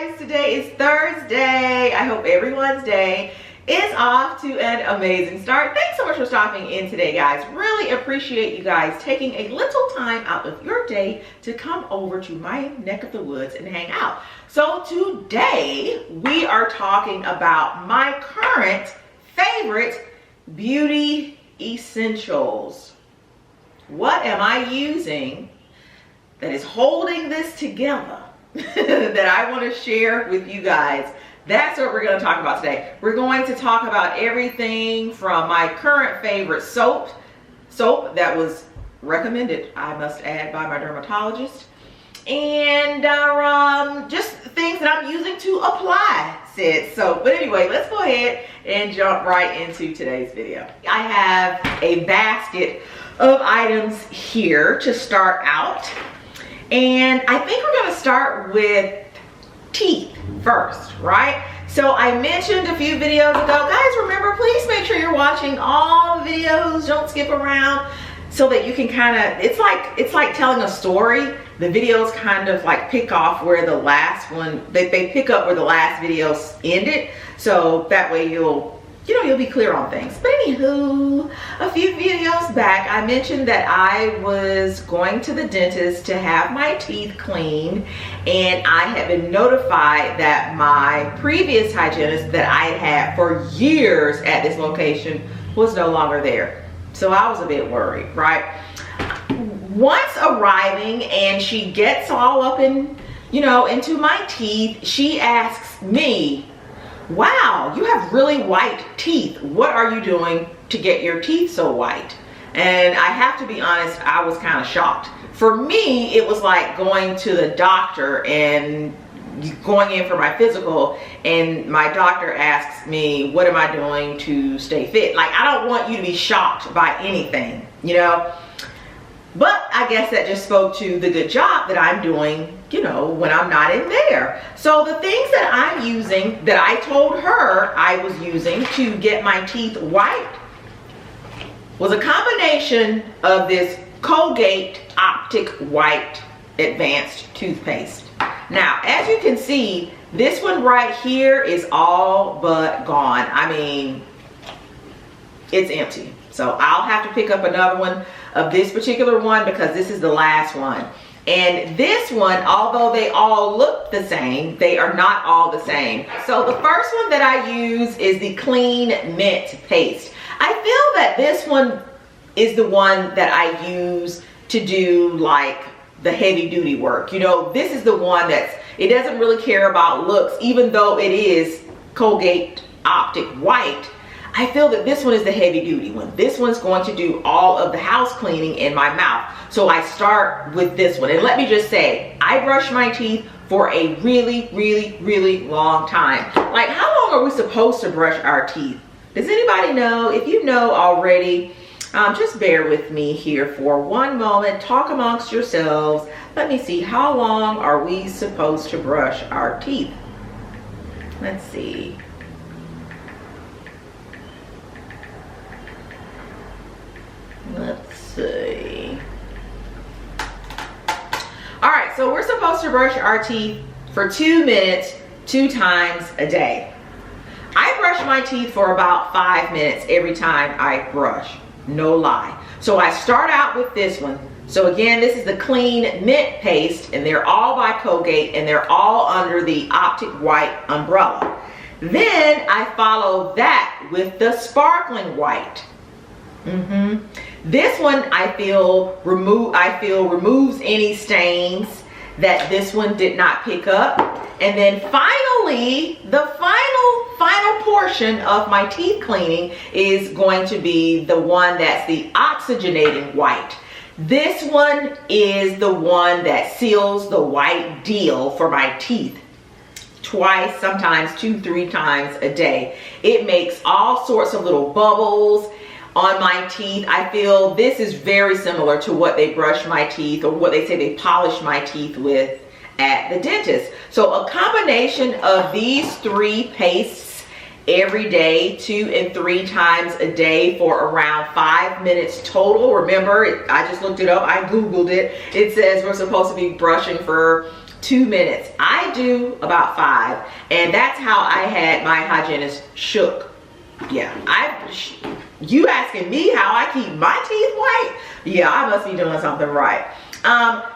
guys, today is Thursday. I hope everyone's day is off to an amazing start. Thanks so much for stopping in today, guys. Really appreciate you guys taking a little time out of your day to come over to my neck of the woods and hang out. So today we are talking about my current favorite beauty essentials. What am I using that is holding this together that I want to share with you guys? That's what we're going to talk about today. We're going to talk about everything from my current favorite soap that was recommended, I must add, by my dermatologist, and just things that I'm using to apply said soap. But anyway, let's go ahead and jump right into today's video. I have a basket of items here to start out, and I think we're going to start with teeth first, right? So I mentioned a few videos ago, guys, remember, please make sure you're watching all the videos, don't skip around, so that you can kind of, it's like telling a story. The videos kind of like pick off where the last one, they pick up where the last video ended, so that way you'll be clear on things. But anywho, a few videos back, I mentioned that I was going to the dentist to have my teeth cleaned, and I had been notified that my previous hygienist that I had for years at this location was no longer there. So I was a bit worried, right? Once arriving, and she gets all up in, into my teeth, she asks me, "Wow, you have really white teeth. What are you doing to get your teeth so white?" And I have to be honest, I was kind of shocked. For me, it was like going to the doctor and going in for my physical, and my doctor asks me, "What am I doing to stay fit?" Like, I don't want you to be shocked by anything, But I guess that just spoke to the good job that I'm doing, when I'm not in there. So the things that I'm using, that I told her I was using to get my teeth white, was a combination of this COLGATE Optic White Advanced Toothpaste. Now, as you can see, this one right here is all but gone. I mean, it's empty. So I'll have to pick up another one of this particular one because this is the last one. And this one, although they all look the same, they are not all the same. So the first one that I use is the Clean Mint Paste. I feel that this one is the one that I use to do like the heavy duty work. This is the one it doesn't really care about looks, even though it is Colgate Optic White. I feel that this one is the heavy duty one. This one's going to do all of the house cleaning in my mouth. So I start with this one. And let me just say, I brush my teeth for a really, really, really long time. Like, how long are we supposed to brush our teeth? Does anybody know? If you know already, just bear with me here for one moment. Talk amongst yourselves. Let me see, how long are we supposed to brush our teeth? Let's see. Let's see. All right, so we're supposed to brush our teeth for 2 minutes, 2 times a day. I brush my teeth for about 5 minutes every time I brush, no lie. So I start out with this one. So again, this is the Clean Mint Paste, and they're all by Colgate, and they're all under the Optic White umbrella. Then I follow that with the Sparkling White. This one I feel removes any stains that this one did not pick up. And then finally, the final portion of my teeth cleaning is going to be the one that's the Oxygenating White. This one is the one that seals the white deal for my teeth. Twice, sometimes 2-3 times a day. It makes all sorts of little bubbles on my teeth. I feel this is very similar to what they brush my teeth, or what they say they polish my teeth with at the dentist. So a combination of these 3 pastes every day, 2 and 3 times a day for around 5 minutes total. Remember, I just looked it up, I googled it. It says we're supposed to be brushing for 2 minutes. I do about 5, and that's how I had my hygienist shook. Yeah, you asking me how I keep my teeth white? Yeah, I must be doing something right.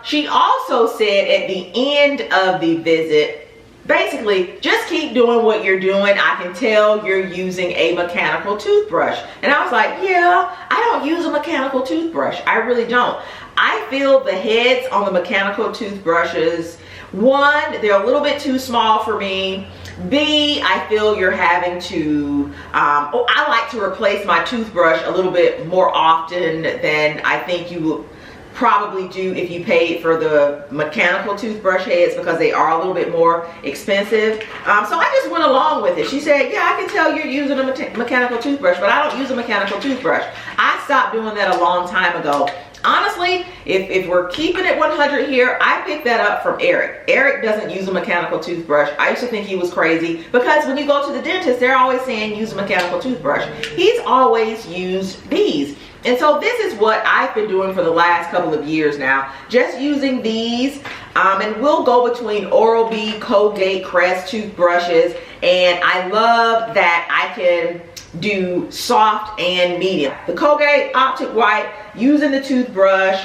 She also said at the end of the visit, basically, just keep doing what you're doing. I can tell you're using a mechanical toothbrush. And I was like, yeah, I don't use a mechanical toothbrush. I really don't. I feel the heads on the mechanical toothbrushes, one, they're a little bit too small for me. B, I feel you're having to, I like to replace my toothbrush a little bit more often than I think you would probably do if you paid for the mechanical toothbrush heads, because they are a little bit more expensive. So I just went along with it. She said, yeah, I can tell you're using a mechanical toothbrush, but I don't use a mechanical toothbrush. I stopped doing that a long time ago. Honestly, if we're keeping it 100 here, I picked that up from Eric. Eric doesn't use a mechanical toothbrush. I used to think he was crazy, because when you go to the dentist, they're always saying use a mechanical toothbrush. He's always used these. And so this is what I've been doing for the last couple of years now, just using these. And we'll go between Oral-B, Colgate, Crest toothbrushes, and I love that I can do soft and medium. The Colgate Optic White, using the toothbrush,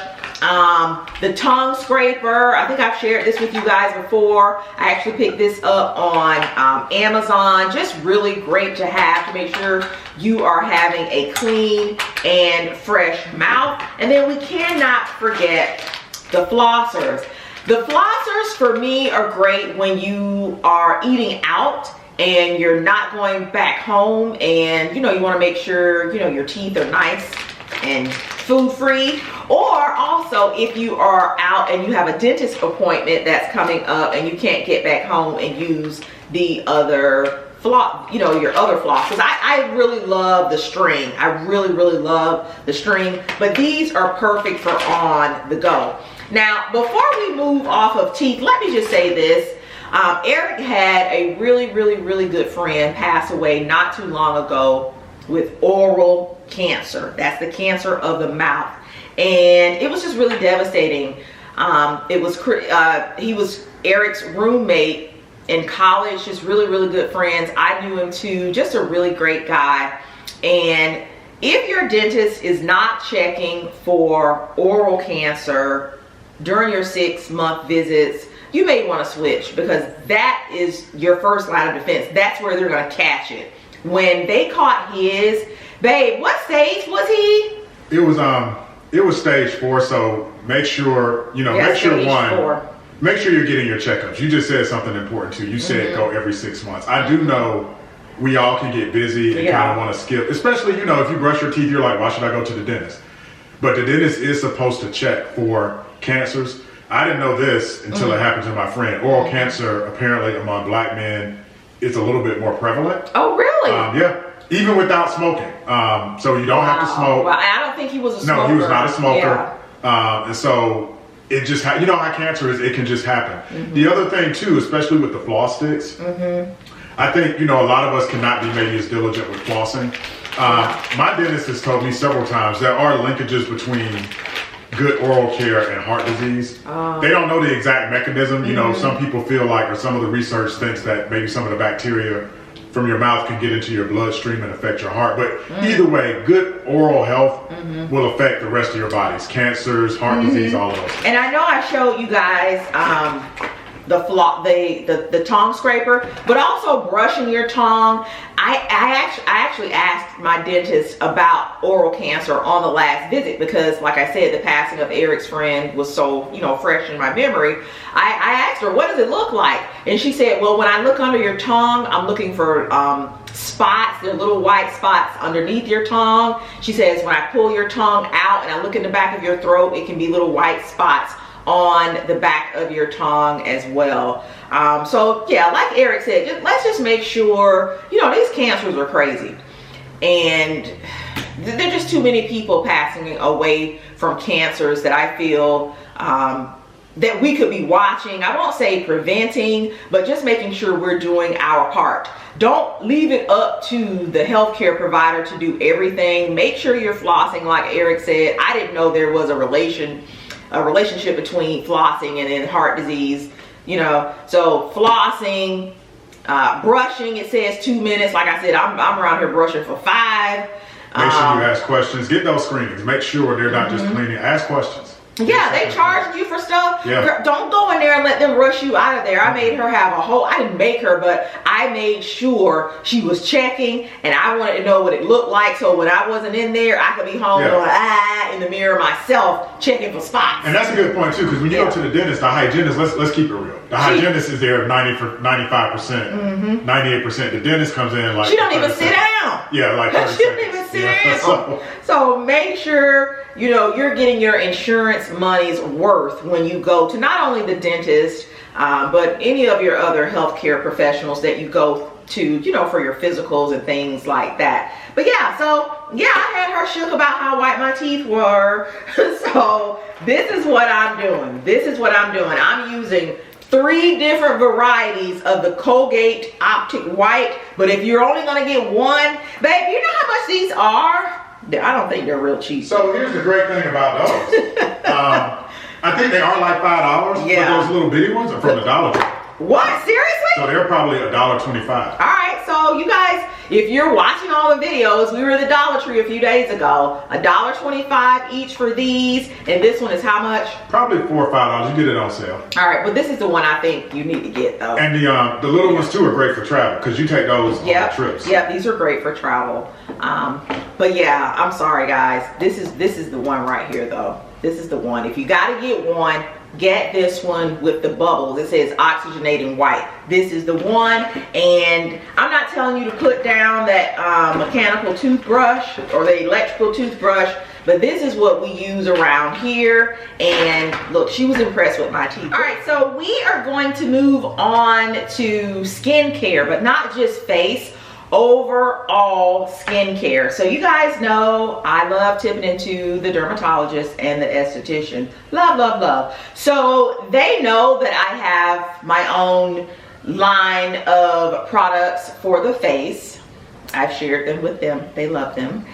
the tongue scraper. I think I've shared this with you guys before. I actually picked this up on Amazon. Just really great to have to make sure you are having a clean and fresh mouth. And then we cannot forget the flossers. The flossers for me are great when you are eating out and you're not going back home, and you want to make sure your teeth are nice and food free. Or also if you are out and you have a dentist appointment that's coming up and you can't get back home and use the other floss, your other floss. Because I really love the string. I really love the string, but these are perfect for on the go. Now, before we move off of teeth, let me just say this. Eric had a really good friend pass away not too long ago with oral cancer. That's the cancer of the mouth, and it was just really devastating. He was Eric's roommate in college, just really good friends. I knew him too, just a really great guy. And if your dentist is not checking for oral cancer during your 6-month visits, you may want to switch, because that is your first line of defense. That's where they're going to catch it. When they caught his, babe, what stage was he? It was stage 4. So make sure, make sure you're getting your checkups. You just said something important too. You said go every 6 months. I do know we all can get busy and kind of want to skip, especially, if you brush your teeth, you're like, why should I go to the dentist? But the dentist is supposed to check for cancers. I didn't know this until it happened to my friend. Oral cancer, apparently among black men, is a little bit more prevalent. Oh, really? Yeah, even without smoking. So you don't have to smoke. Well, I don't think he was a smoker. No, he was not a smoker. Yeah. And so it just, how cancer is, it can just happen. The other thing too, especially with the floss sticks, I think, a lot of us cannot be maybe as diligent with flossing. My dentist has told me several times there are linkages between good oral care and heart disease. They don't know the exact mechanism. Some people feel like, or some of the research thinks that maybe some of the bacteria from your mouth can get into your bloodstream and affect your heart. But either way, good oral health will affect the rest of your bodies. Cancers, heart disease, all of those things. And I know I showed you guys the tongue scraper, but also brushing your tongue. I actually asked my dentist about oral cancer on the last visit, because like I said, the passing of Eric's friend was so fresh in my memory. I asked her, what does it look like? And she said, well, when I look under your tongue, I'm looking for spots. They're little white spots underneath your tongue. She says when I pull your tongue out and I look in the back of your throat, it can be little white spots on the back of your tongue as well. So yeah, like Eric said, let's just make sure, these cancers are crazy, and there are just too many people passing away from cancers that I feel that we could be watching. I won't say preventing, but just making sure we're doing our part. Don't leave it up to the healthcare provider to do everything. Make sure you're flossing, like Eric said. I didn't know there was a relationship between flossing and then heart disease. you know. So flossing, brushing, it says 2 minutes. Like I said, I'm around here brushing for 5. Make sure you ask questions. Get those screenings. Make sure they're not just cleaning. Ask questions. Yeah, they charge you for stuff. Yeah. Girl, don't go in there and let them rush you out of there. I made her have a whole, I didn't make her, but I made sure she was checking, and I wanted to know what it looked like, so when I wasn't in there, I could be home going in the mirror myself, checking for spots. And that's a good point too, because when you go to the dentist, the hygienist, let's keep it real. The hygienist is there 95%, 98%. The dentist comes in like she don't even sit down. Yeah, like 30 she don't even sit down. So, so make sure you know you're getting your insurance money's worth when you go to not only the dentist, but any of your other healthcare professionals that you go to, you know, for your physicals and things like that. But yeah, so yeah, I had her shook about how white my teeth were. So this is what I'm doing. This is what I'm doing. I'm using 3 different varieties of the Colgate Optic White, but if you're only gonna get one, babe, you know how much these are? I don't think they're real cheap. So here's the great thing about those. I think they are like $5, but those little bitty ones are from the Dollar Tree. What? Seriously? So they're probably $1.25. All right, so you guys, if you're watching all the videos, we were at the Dollar Tree a few days ago. $1.25 each for these, and this one is how much? Probably $4 or $5. You get it on sale. All right, but this is the one I think you need to get though. And the little ones too are great for travel because you take those on trips. Yeah, these are great for travel. But yeah, I'm sorry guys. This is the one right here though. This is the one. If you gotta get one, get this one with the bubbles. It says oxygenating white. This is the one, and I'm not telling you to put down that mechanical toothbrush or the electrical toothbrush, but this is what we use around here. And look, she was impressed with my teeth. All right, so we are going to move on to skincare, but not just face, overall skincare. So you guys know I love tipping into the dermatologist and the esthetician. Love, love, love. So they know that I have my own line of products for the face. I've shared them with them. They love them.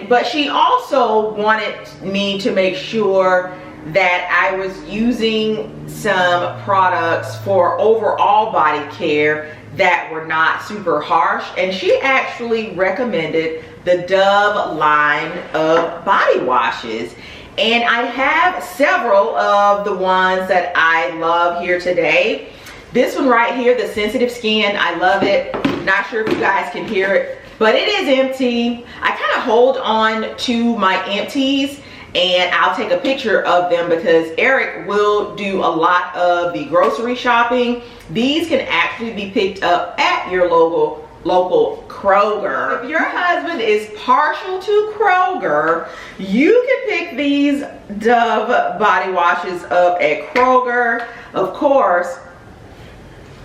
But she also wanted me to make sure that I was using some products for overall body care that were not super harsh, and she actually recommended the Dove line of body washes, and I have several of the ones that I love here today. This one right here, the sensitive skin, I love it. Not sure if you guys can hear it, but it is empty. I kind of hold on to my empties, and I'll take a picture of them because Eric will do a lot of the grocery shopping. These can actually be picked up at your local Kroger. If your husband is partial to Kroger, you can pick these Dove body washes up at Kroger. Of course,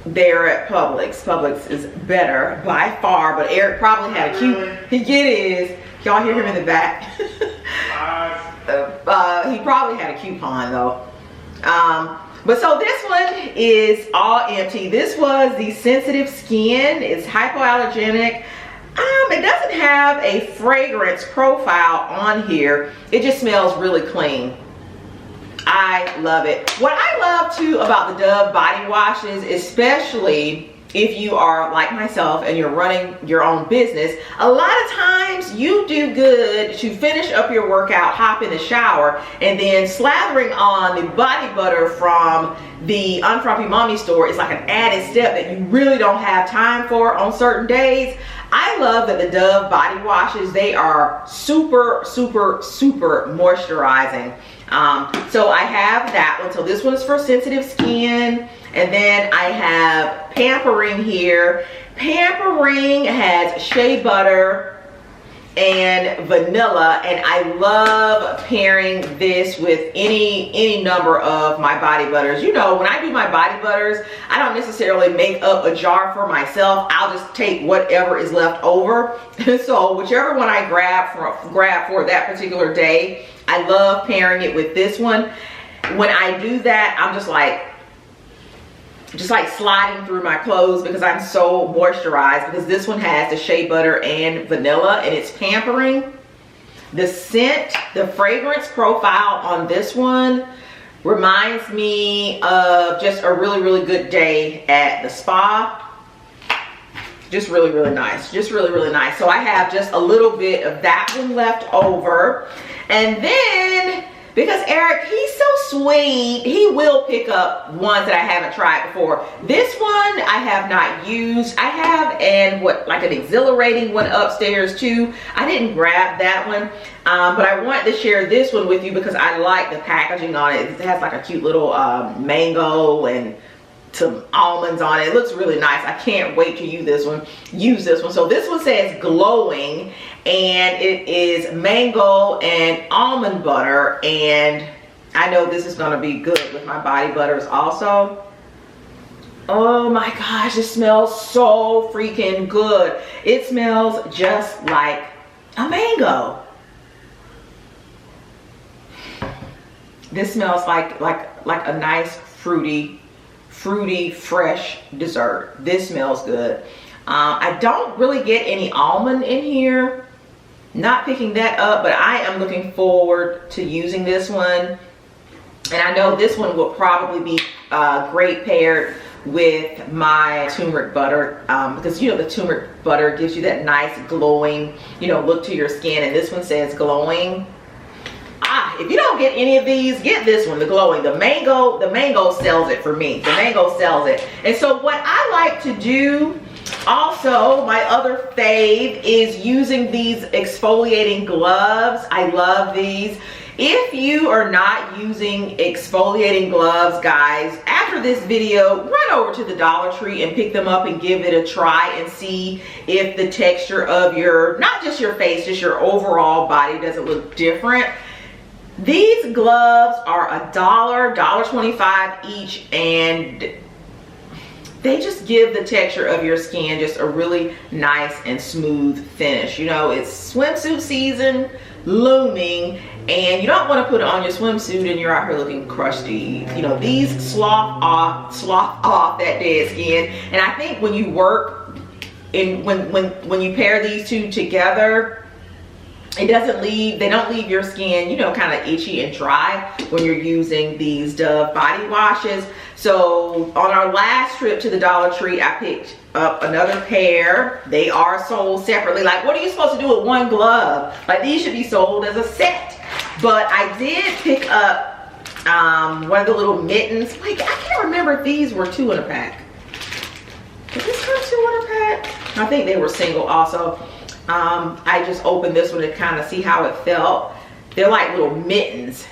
they're at Publix. Publix is better by far, but Eric probably had a cute, y'all hear him in the back. He probably had a coupon though. But so this one is all empty. This was the sensitive skin. It's hypoallergenic. It doesn't have a fragrance profile on here. It just smells really clean. I love it. What I love too about the Dove body washes, especially if you are like myself and you're running your own business, a lot of times you do good to finish up your workout, hop in the shower, and then slathering on the body butter from the UNFRUMPYMOMMYSTORE is like an added step that you really don't have time for on certain days. I love that the Dove body washes, they are super, super, super moisturizing. So I have that one. So this one is for sensitive skin. And then I have Pampering here. Pampering has shea butter and vanilla, and I love pairing this with any number of my body butters. You know, when I do my body butters, I don't necessarily make up a jar for myself. I'll just take whatever is left over. So whichever one I grab for that particular day, I love pairing it with this one. When I do that, I'm just like sliding through my clothes because I'm so moisturized, because this one has the shea butter and vanilla, and it's Pampering. The scent, the fragrance profile on this one Reminds me of just a really, really good day at the spa. Just really, really nice. Just really, really nice. So I have just a little bit of that one left over. And then, because Eric, he's so sweet, he will pick up ones that I haven't tried before. This one I have not used. I have like an exhilarating one upstairs too. I didn't grab that one, but I wanted to share this one with you because I like the packaging on it. It has like a cute little mango and some almonds on it. It looks really nice. I can't wait to use this one. So this one says glowing, and it is mango and almond butter, and I know this is going to be good with my body butters also. Oh my gosh, it smells so freaking good. It smells just like a mango. This smells like a nice fruity fresh dessert. This smells good. I don't really get any almond in here, not picking that up, but I am looking forward to using this one. And I know this one will probably be great paired with my turmeric butter, because you know the turmeric butter gives you that nice glowing, you know, look to your skin, and this one says glowing. If you don't get any of these, get this one, the glowing. The mango sells it for me. The mango sells it. And so what I like to do also, my other fave, is using these exfoliating gloves. I love these. If you are not using exfoliating gloves, guys, after this video, run over to the Dollar Tree and pick them up and give it a try and see if the texture of your, not just your face, just your overall body doesn't look different. These gloves are $1.25 each, and they just give the texture of your skin just a really nice and smooth finish. You know, it's swimsuit season looming, and you don't want to put it on your swimsuit and you're out here looking crusty. You know, these slough off that dead skin. And I think when you work in, when you pair these two together, it doesn't leave, they don't leave your skin, you know, kind of itchy and dry when you're using these Dove body washes. So on our last trip to the Dollar Tree, I picked up another pair. They are sold separately. Like, what are you supposed to do with one glove? Like, these should be sold as a set. But I did pick up one of the little mittens. Like, I can't remember if these were 2 in a pack. Did this come 2 in a pack? I think they were single also. I just opened this one to kind of see how it felt. They're like little mittens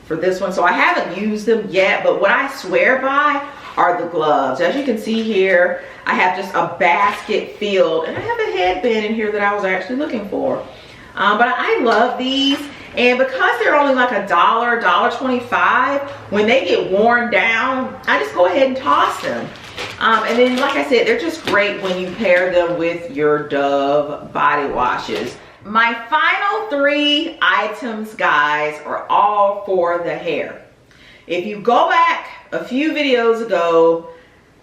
for this one. So I haven't used them yet, but what I swear by are the gloves. As you can see here, I have just a basket filled, and I have a headband in here that I was actually looking for. But I love these, and because they're only like $1.25, when they get worn down, I just go ahead and toss them. And then, like I said, they're just great when you pair them with your Dove body washes. My final 3 items, guys, are all for the hair. If you go back a few videos ago,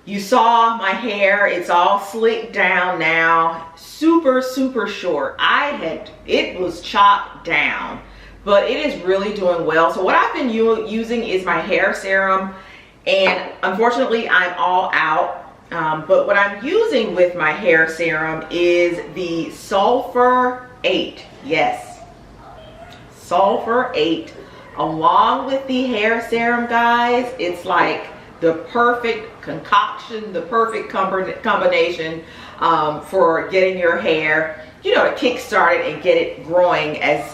you saw my hair. It's all slicked down now, super short. It was chopped down, but it is really doing well. So what I've been using is my hair serum, and unfortunately I'm all out. But what I'm using with my hair serum is the Sulfur 8. Yes, Sulfur 8. Along with the hair serum, guys, it's like the perfect concoction, the perfect combination for getting your hair, you know, to kickstart it and get it growing as,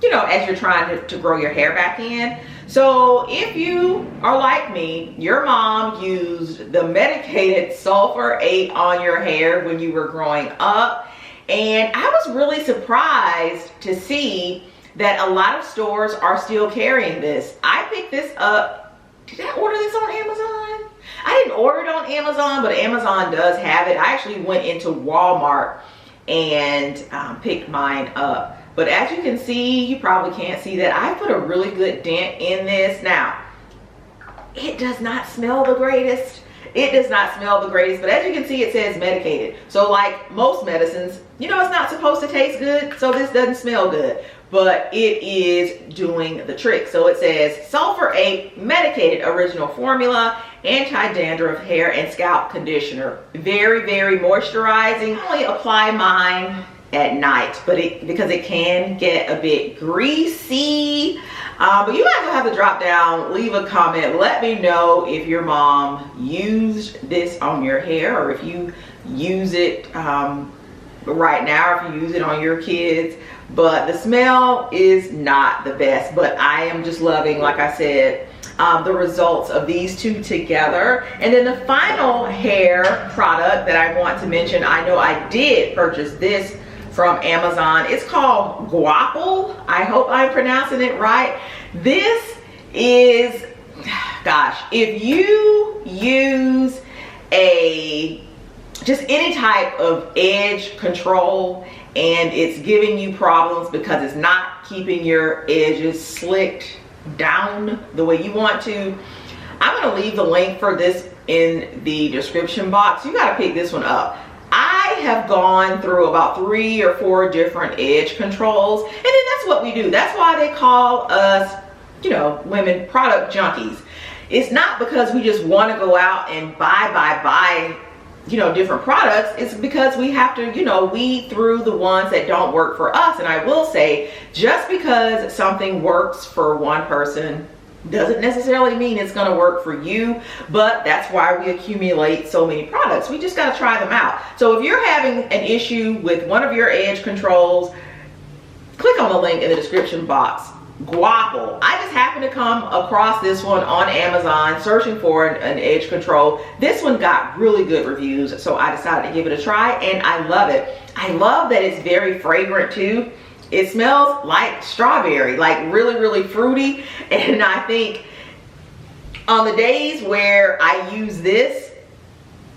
you know, as you're trying to grow your hair back in. So if you are like me, your mom used the medicated Sulfur 8 on your hair when you were growing up, and I was really surprised to see that a lot of stores are still carrying this. I picked this up. Did I order this on Amazon? I didn't order it on Amazon, but Amazon does have it. I actually went into Walmart and picked mine up. But as you can see, you probably can't see that, I put a really good dent in this. Now, it does not smell the greatest. It does not smell the greatest, but as you can see, it says medicated. So like most medicines, you know, it's not supposed to taste good, so this doesn't smell good. but it is doing the trick. So it says Sulfur 8 medicated original formula, anti-dandruff hair and scalp conditioner. Very, very moisturizing. I only apply mine at night, but because it can get a bit greasy. But you guys will have to drop down, leave a comment, let me know if your mom used this on your hair, or if you use it right now, if you use it on your kids. But the smell is not the best, but I am just loving, like I said, the results of these two together. And then the final hair product that I want to mention, I know I did purchase this from Amazon. It's called GOIPLE. I hope I'm pronouncing it right. This is, gosh, if you use just any type of edge control and it's giving you problems because it's not keeping your edges slicked down the way you want to, I'm going to leave the link for this in the description box. You got to pick this one up. I have gone through about 3 or 4 different edge controls, and then that's what we do. That's why they call us, you know, women product junkies. It's not because we just want to go out and buy, you know, different products. It's because we have to, you know, weed through the ones that don't work for us. And I will say, just because something works for one person doesn't necessarily mean it's going to work for you, but that's why we accumulate so many products. We just got to try them out. So if you're having an issue with one of your edge controls, click on the link in the description box. GOIPLE. I just happened to come across this one on Amazon searching for an edge control. This one got really good reviews, so I decided to give it a try, and I love it. I love that it's very fragrant too. It smells like strawberry, like really, really fruity. And I think on the days where I use this,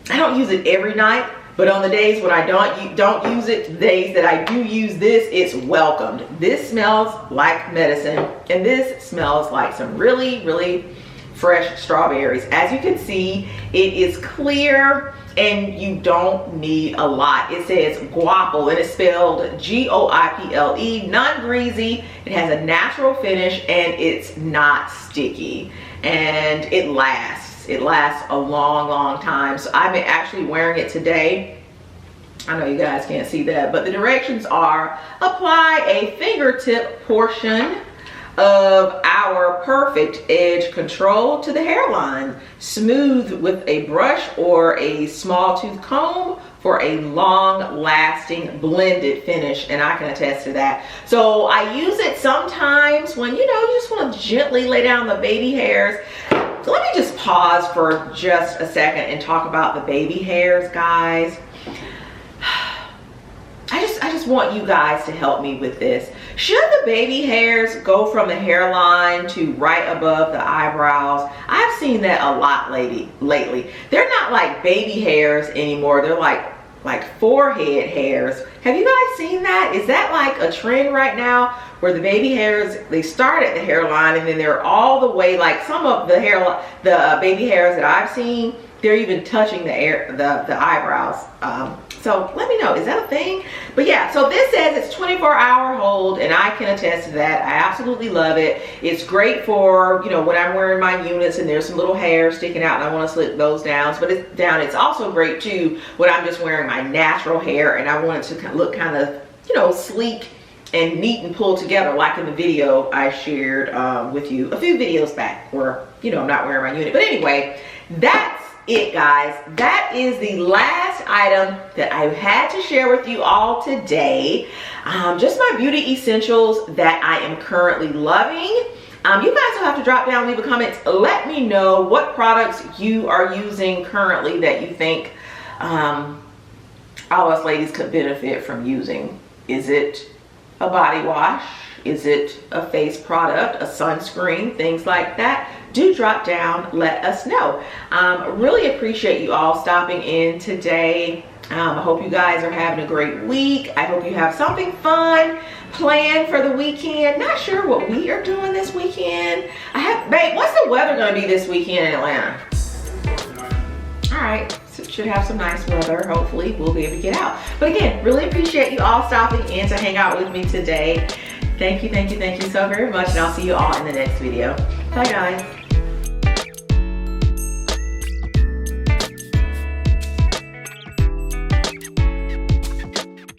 I don't use it every night, but on the days when I don't use it, the days that I do use this, it's welcomed. This smells like medicine, and this smells like some really, really fresh strawberries. As you can see, it is clear and you don't need a lot. It says GOIPLE and it's spelled G-O-I-P-L-E, non-greasy. It has a natural finish and it's not sticky, and it lasts. It lasts a long, long time. So I've been actually wearing it today. I know you guys can't see that, but the directions are: apply a fingertip portion of our perfect edge control to the hairline. Smooth with a brush or a small tooth comb for a long lasting blended finish, and I can attest to that. So I use it sometimes when, you know, you just want to gently lay down the baby hairs. So let me just pause for just a second and talk about the baby hairs, guys. I just want you guys to help me with this. Should the baby hairs go from the hairline to right above the eyebrows? I've seen that a lot lately. They're not like baby hairs anymore. They're like forehead hairs. Have you guys seen that? Is that like a trend right now, where the baby hairs, they start at the hairline and then they're all the way, like some of the baby hairs that I've seen, they're even touching the eyebrows. So let me know, is that a thing? But yeah, so this says it's 24-hour hold, and I can attest to that. I absolutely love it. It's great for, you know, when I'm wearing my units and there's some little hair sticking out and I want to slip those down. But it's also great too when I'm just wearing my natural hair and I want it to look kind of, you know, sleek and neat and pulled together, like in the video I shared with you a few videos back, where, you know, I'm not wearing my unit. But anyway, that's it, guys. That is the last item that I had to share with you all today. Just my beauty essentials that I am currently loving. You guys will have to drop down, leave a comment, let me know what products you are using currently that you think all us ladies could benefit from using. Is it a body wash? Is it a face product, a sunscreen, things like that? Do drop down, let us know. Really appreciate you all stopping in today. I hope you guys are having a great week. I hope you have something fun planned for the weekend. Not sure what we are doing this weekend. Babe, what's the weather gonna be this weekend in Atlanta? All right, so should have some nice weather. Hopefully we'll be able to get out. But again, really appreciate you all stopping in to hang out with me today. Thank you so very much, and I'll see you all in the next video. Bye guys.